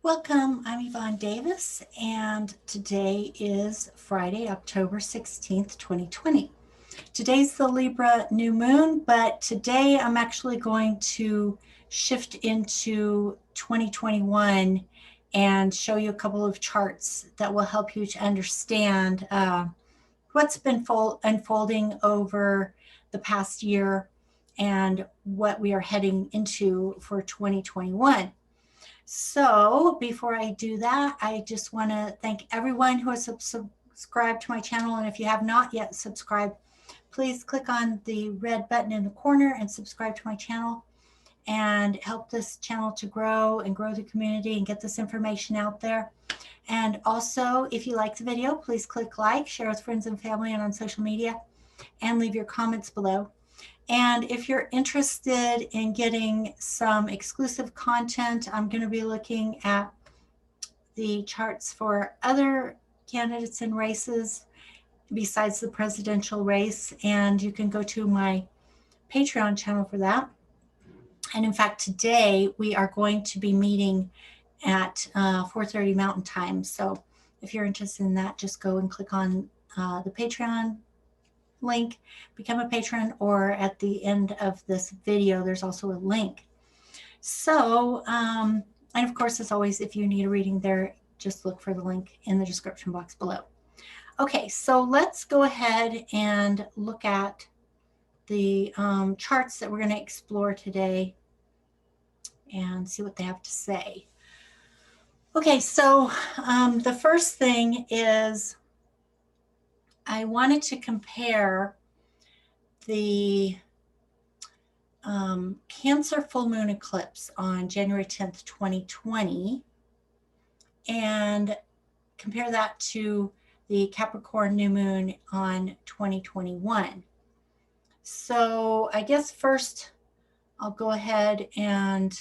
Welcome, I'm Yvonne Davis, and today is Friday, October 16th, 2020. Today's the Libra new moon, but today I'm actually going to shift into 2021 and show you a couple of charts that will help you to understand what's been unfolding over the past year and what we are heading into for 2021. So before I do that, I just want to thank everyone who has subscribed to my channel. And if you have not yet subscribed, please click on the red button in the corner and subscribe to my channel and help this channel to grow and grow the community and get this information out there. And also, if you like the video, please click like, share with friends and family and on social media, and leave your comments below. And if you're interested in getting some exclusive content, I'm going to be looking at the charts for other candidates and races besides the presidential race. And you can go to my Patreon channel for that. And in fact, today we are going to be meeting at 4:30 Mountain Time. So if you're interested in that, just go and click on the Patreon link, become a patron, or at the end of this video, there's also a link. So, and of course, as always, if you need a reading there, just look for the link in the description box below. Okay, so let's go ahead and look at the charts that we're going to explore today and see what they have to say. Okay, so the first thing is I wanted to compare the Cancer full moon eclipse on January 10th, 2020, and compare that to the Capricorn new moon on 2021. So I guess first I'll go ahead and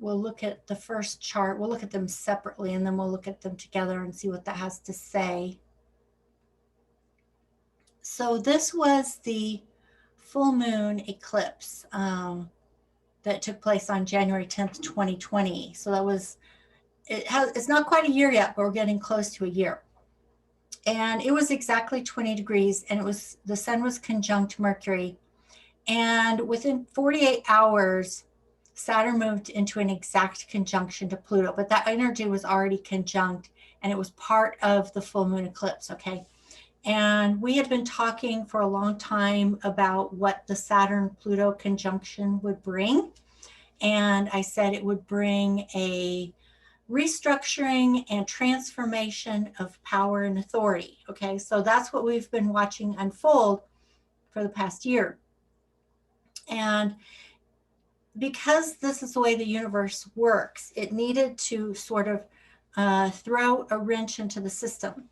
we'll look at the first chart. We'll look at them separately and then we'll look at them together and see what that has to say. So this was the full moon eclipse that took place on January 10th, 2020. So that was, it's not quite a year yet, but we're getting close to a year. And it was exactly 20 degrees, and the sun was conjunct Mercury. And within 48 hours, Saturn moved into an exact conjunction to Pluto, but that energy was already conjunct, and it was part of the full moon eclipse, okay? And we had been talking for a long time about what the Saturn-Pluto conjunction would bring. And I said it would bring a restructuring and transformation of power and authority. Okay, so that's what we've been watching unfold for the past year. And because this is the way the universe works, it needed to sort of throw a wrench into the system.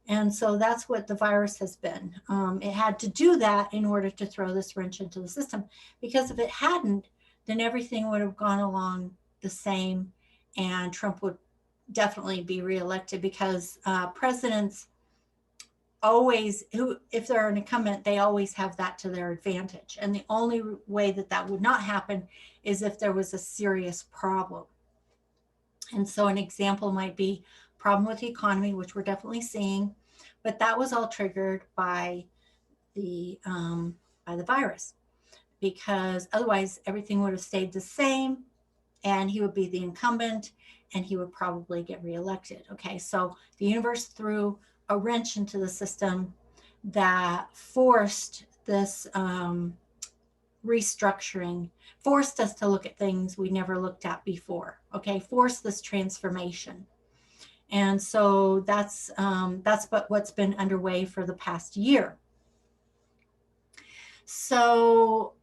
And so that's what the virus has been. It had to do that in order to throw this wrench into the system, because if it hadn't, then everything would have gone along the same and Trump would definitely be reelected, because presidents always, if they're an incumbent, they always have that to their advantage. And the only way that that would not happen is if there was a serious problem. And so an example might be problem with the economy, which we're definitely seeing, but that was all triggered by the virus, because otherwise everything would have stayed the same and he would be the incumbent and he would probably get reelected. Okay, so the universe threw a wrench into the system that forced this restructuring, forced us to look at things we never looked at before. Okay, forced this transformation. And so that's what's been underway for the past year. So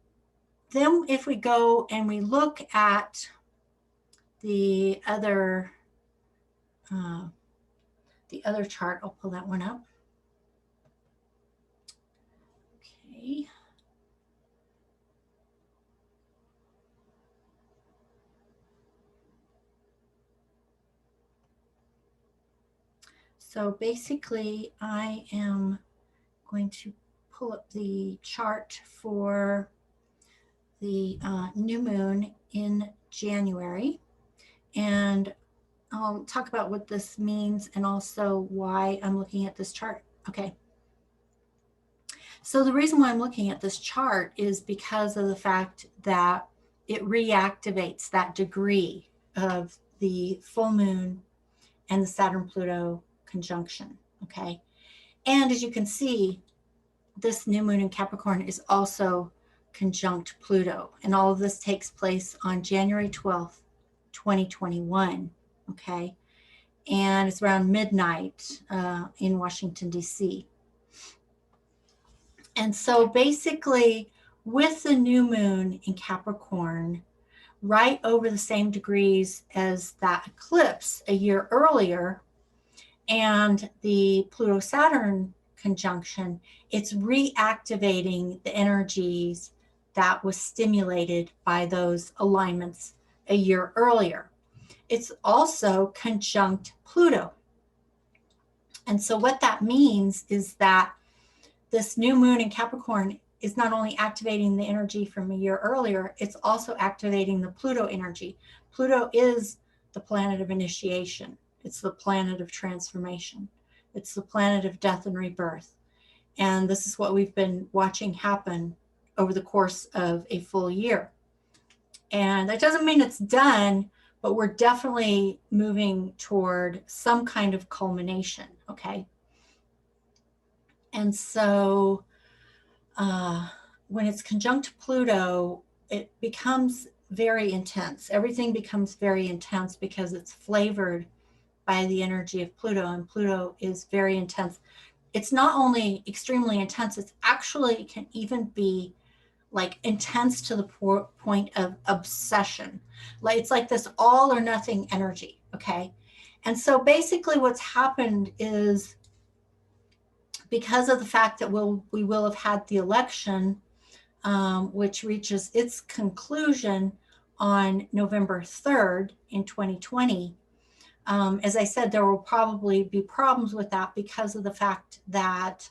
then if we go and we look at the other chart, I'll pull that one up. Okay. So basically, I am going to pull up the chart for the new moon in January. And I'll talk about what this means and also why I'm looking at this chart. Okay. So the reason why I'm looking at this chart is because of the fact that it reactivates that degree of the full moon and the Saturn-Pluto conjunction, okay? And as you can see, this new moon in Capricorn is also conjunct Pluto. And all of this takes place on January 12th, 2021, okay? And it's around midnight in Washington, D.C. And so basically, with the new moon in Capricorn, right over the same degrees as that eclipse a year earlier, and the Pluto Saturn conjunction, it's reactivating the energies that was stimulated by those alignments a year earlier. It's also conjunct Pluto. And so what that means is that this new moon in Capricorn is not only activating the energy from a year earlier, it's also activating the Pluto energy. Pluto is the planet of initiation. It's the planet of transformation. It's the planet of death and rebirth. And this is what we've been watching happen over the course of a full year. And that doesn't mean it's done, but we're definitely moving toward some kind of culmination, okay? And so when it's conjunct Pluto, it becomes very intense. Everything becomes very intense because it's flavored by the energy of Pluto, and Pluto is very intense. It's not only extremely intense, it's actually can even be like intense to the point of obsession. Like it's like this all or nothing energy, okay? And so basically what's happened is because of the fact that we will have had the election, which reaches its conclusion on November 3rd in 2020. As I said, there will probably be problems with that because of the fact that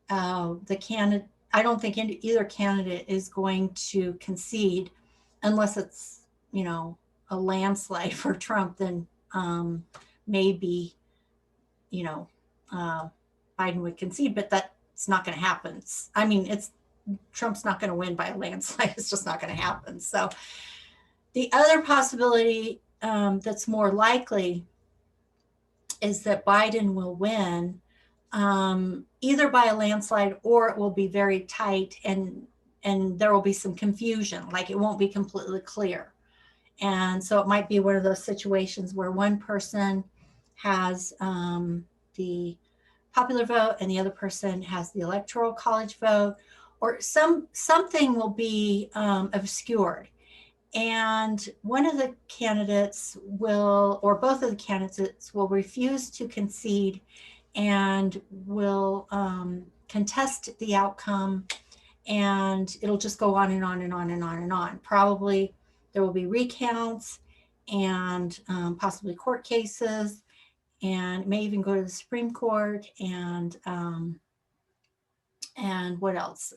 the candidate, I don't think either candidate is going to concede unless it's, you know, a landslide for Trump, then maybe, you know, Biden would concede, but that's not going to happen. I mean, Trump's not going to win by a landslide. It's just not going to happen. So the other possibility that's more likely is that Biden will win either by a landslide or it will be very tight and there will be some confusion, like it won't be completely clear. And so it might be one of those situations where one person has the popular vote and the other person has the electoral college vote, or something will be obscured. And one of the candidates will, or both of the candidates will refuse to concede and will contest the outcome, and it'll just go on and on and on and on and on. Probably there will be recounts and possibly court cases, and it may even go to the Supreme Court, and what else?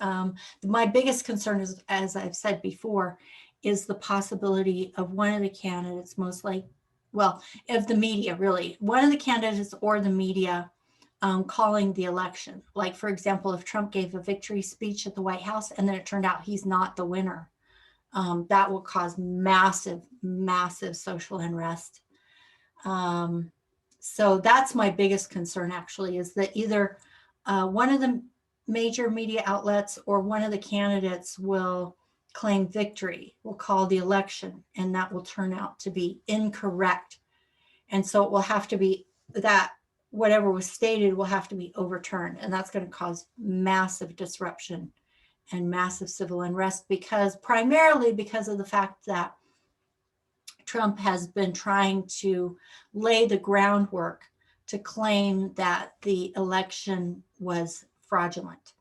My biggest concern is, as I've said before, is the possibility of one of the candidates, most like, well, of the media, really, one of the candidates or the media calling the election. Like, for example, if Trump gave a victory speech at the White House and then it turned out he's not the winner, that will cause massive, massive social unrest. So that's my biggest concern, actually, is that either one of the major media outlets or one of the candidates will claim victory, will call the election, and that will turn out to be incorrect. And so it will have to be that whatever was stated will have to be overturned. And that's going to cause massive disruption and massive civil unrest, primarily because of the fact that Trump has been trying to lay the groundwork to claim that the election was fraudulent.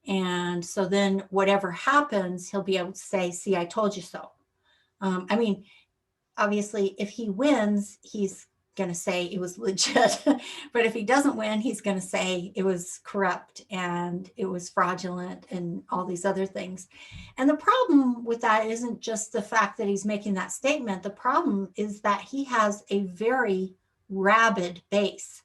And so then whatever happens, he'll be able to say, see, I told you so. I mean, obviously, if he wins, he's going to say it was legit. But if he doesn't win, he's going to say it was corrupt and it was fraudulent and all these other things. And the problem with that isn't just the fact that he's making that statement. The problem is that he has a very rabid base.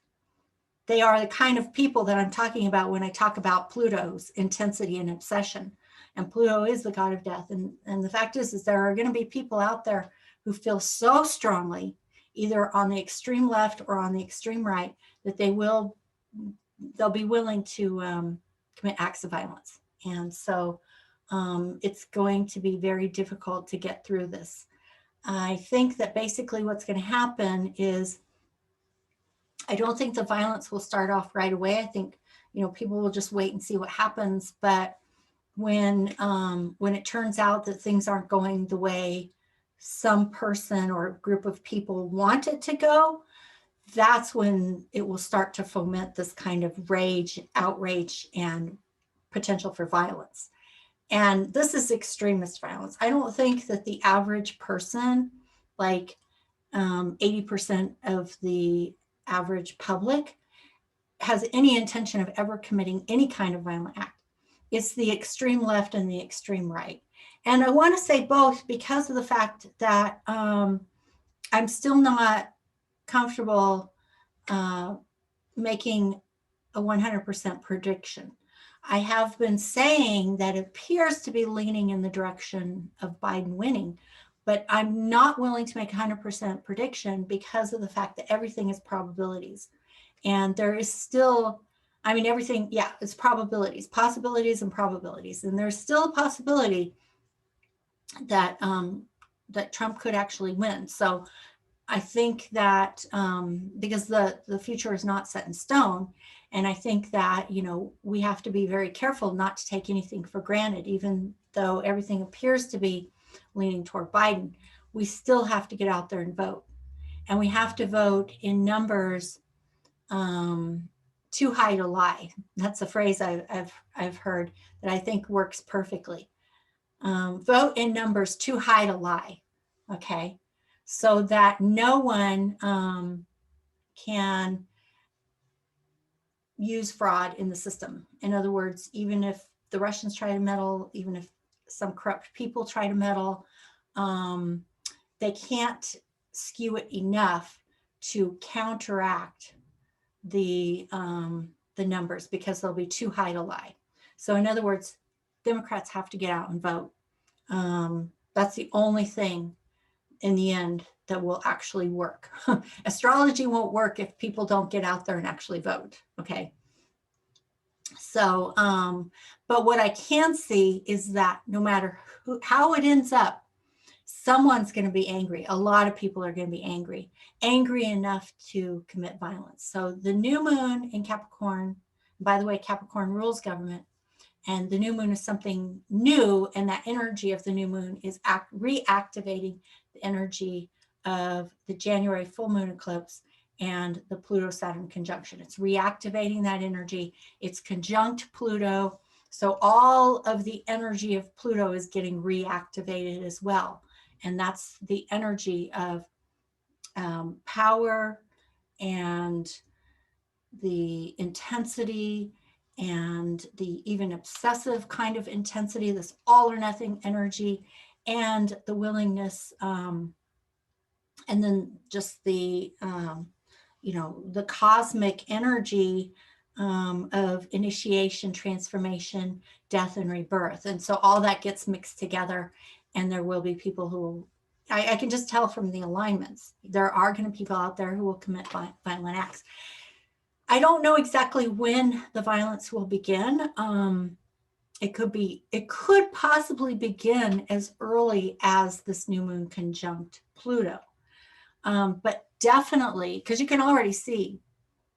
They are the kind of people that I'm talking about when I talk about Pluto's intensity and obsession. And Pluto is the god of death. And the fact is there are going to be people out there who feel so strongly, either on the extreme left or on the extreme right, that they'll be willing to commit acts of violence. And so it's going to be very difficult to get through this. I think that basically what's going to happen is, I don't think the violence will start off right away. I think, people will just wait and see what happens. But when it turns out that things aren't going the way some person or group of people want it to go, that's when it will start to foment this kind of rage, outrage, and potential for violence. And this is extremist violence. I don't think that the average person, like 80% of the average public, has any intention of ever committing any kind of violent act. It's the extreme left and the extreme right. And I want to say both because of the fact that I'm still not comfortable making a 100% prediction. I have been saying that it appears to be leaning in the direction of Biden winning, but I'm not willing to make a 100% prediction because of the fact that everything is probabilities. And there is still, everything, it's probabilities, possibilities and probabilities. And there's still a possibility that that Trump could actually win. So I think that because the future is not set in stone, and I think that, we have to be very careful not to take anything for granted, even though everything appears to be leaning toward Biden. We still have to get out there and vote. And we have to vote in numbers too high to lie. That's a phrase I've heard that I think works perfectly. Vote in numbers too high to lie, okay? So that no one can use fraud in the system. In other words, even if the Russians try to meddle, even if some corrupt people try to meddle, they can't skew it enough to counteract the numbers because they'll be too high to lie. So in other words, Democrats have to get out and vote. That's the only thing in the end that will actually work. Astrology won't work if people don't get out there and actually vote, okay? So, but what I can see is that no matter how it ends up, someone's going to be angry. A lot of people are going to be angry enough to commit violence. So the new moon in Capricorn, by the way, Capricorn rules government, and the new moon is something new, and that energy of the new moon is reactivating the energy of the January full moon eclipse and the Pluto-Saturn conjunction. It's reactivating that energy. It's conjunct Pluto. So all of the energy of Pluto is getting reactivated as well. And that's the energy of power and the intensity and the even obsessive kind of intensity, this all or nothing energy, and the willingness, and then just the, the cosmic energy of initiation, transformation, death, and rebirth. And so all that gets mixed together, and there will be people who, I can just tell from the alignments, there are going to be people out there who will commit violent acts. I don't know exactly when the violence will begin. It could possibly begin as early as this new moon conjunct Pluto. But definitely, because you can already see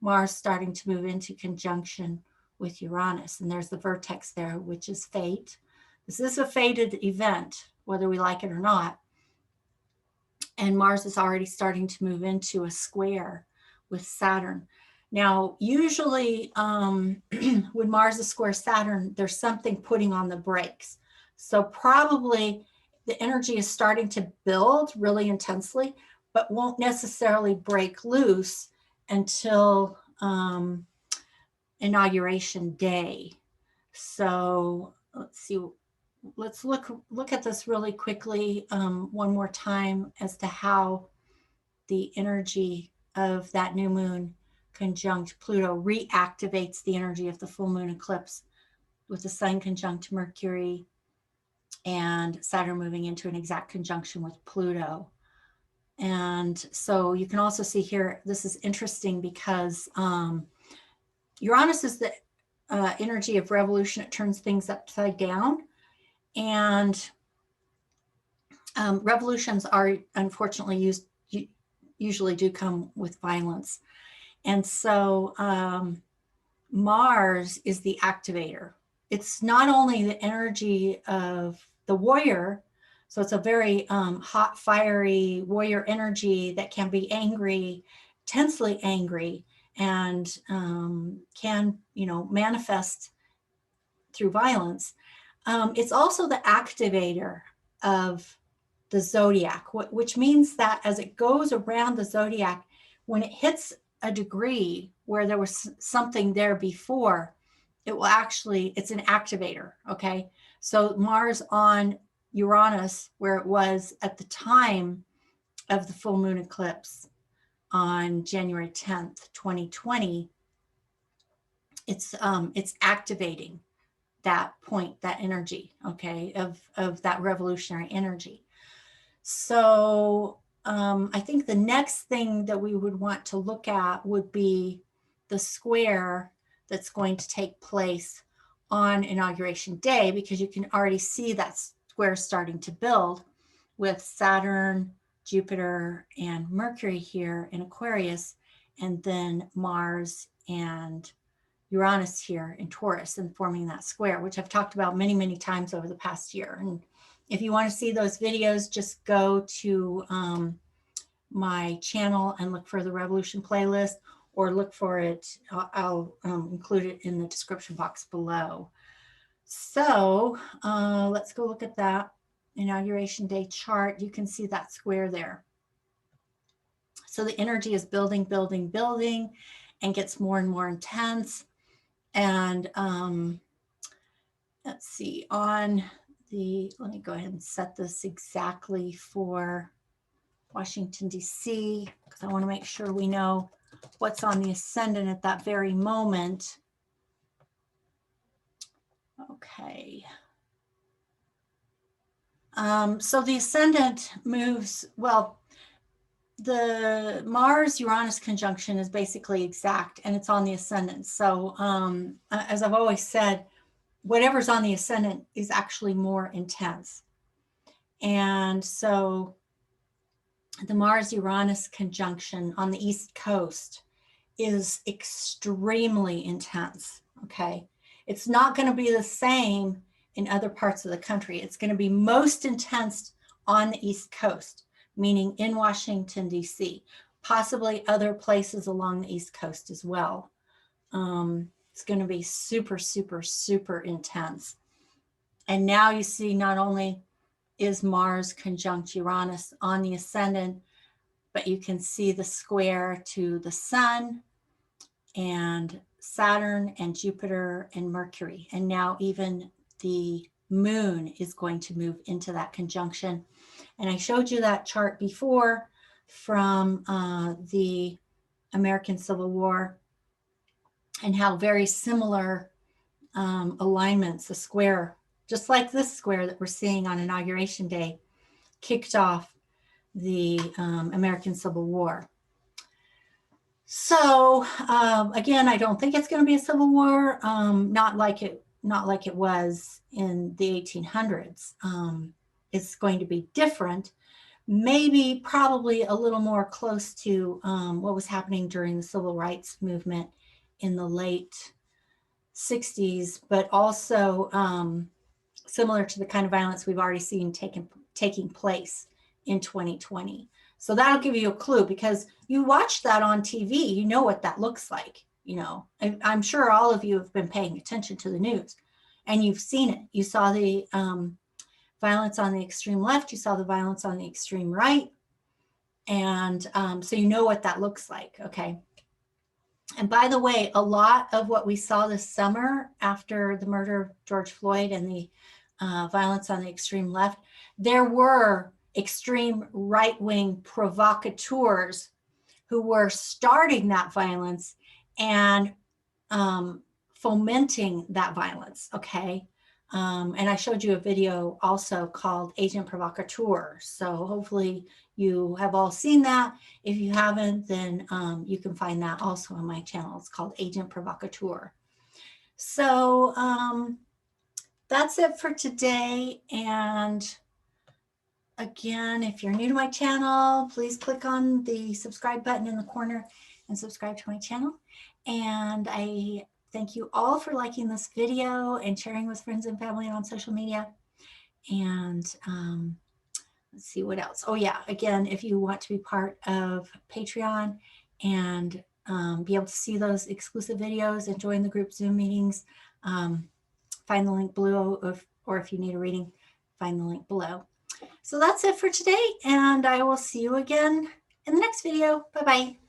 Mars starting to move into conjunction with Uranus, and there's the vertex there, which is fate. This is a fated event, whether we like it or not. And Mars is already starting to move into a square with Saturn. Now, usually when Mars is square Saturn, there's something putting on the brakes. So probably the energy is starting to build really intensely, but won't necessarily break loose until Inauguration Day. So let's see. Let's look at this really quickly one more time as to how the energy of that new moon conjunct Pluto reactivates the energy of the full moon eclipse with the sun conjunct Mercury and Saturn moving into an exact conjunction with Pluto. And so you can also see here, this is interesting because Uranus is the energy of revolution. It turns things upside down. And revolutions are unfortunately usually do come with violence. And so Mars is the activator. It's not only the energy of the warrior, so it's a very hot, fiery warrior energy that can be angry, tensely angry, and can, manifest through violence. It's also the activator of the zodiac, which means that as it goes around the zodiac, when it hits a degree where there was something there before, it's an activator, okay? So Mars on Uranus, where it was at the time of the full moon eclipse on January 10th, 2020, it's activating that point, that energy, okay, of that revolutionary energy. So I think the next thing that we would want to look at would be the square that's going to take place on Inauguration Day, because you can already see that square starting to build with Saturn, Jupiter, and Mercury here in Aquarius, and then Mars and Uranus here in Taurus, and forming that square, which I've talked about many, many times over the past year. And if you want to see those videos, just go to my channel and look for the Revolution playlist, or look for it. I'll include it in the description box below. So let's go look at that Inauguration Day chart. You can see that square there. So the energy is building, building, building, and gets more and more intense. And let's see, let me go ahead and set this exactly for Washington, D.C., because I want to make sure we know what's on the ascendant at that very moment. Okay. So the ascendant moves, well, the Mars-Uranus conjunction is basically exact, and it's on the ascendant. So as I've always said, whatever's on the ascendant is actually more intense. And so the Mars-Uranus conjunction on the East Coast is extremely intense, okay? It's not going to be the same in other parts of the country. It's going to be most intense on the East Coast, meaning in Washington, D.C., possibly other places along the East Coast as well. It's going to be super, super, super intense. And now you see, not only is Mars conjunct Uranus on the ascendant, but you can see the square to the sun and Saturn and Jupiter and Mercury. And now even the moon is going to move into that conjunction. And I showed you that chart before from the American Civil War, and how very similar alignments, a square, just like this square that we're seeing on Inauguration Day, kicked off the American Civil War. So again, I don't think it's going to be a civil war, not like it was in the 1800s. It's going to be different, maybe probably a little more close to what was happening during the civil rights movement in the late 60s, but also similar to the kind of violence we've already seen taking place in 2020. So that'll give you a clue, because you watch that on TV, you know what that looks like. I'm sure all of you have been paying attention to the news, and you've seen it. You saw the violence on the extreme left, you saw the violence on the extreme right, And so you know what that looks like, okay? And by the way, a lot of what we saw this summer after the murder of George Floyd and the violence on the extreme left, there were extreme right-wing provocateurs who were starting that violence and fomenting that violence, okay? And I showed you a video also called Agent Provocateur. So hopefully you have all seen that. If you haven't, then you can find that also on my channel. It's called Agent Provocateur. So that's it for today. And again, if you're new to my channel, please click on the subscribe button in the corner and subscribe to my channel. And I thank you all for liking this video and sharing with friends and family on social media. And let's see what else. Oh yeah, again, if you want to be part of Patreon and be able to see those exclusive videos and join the group Zoom meetings, find the link below, or if you need a reading, find the link below. So that's it for today, and I will see you again in the next video. Bye-bye.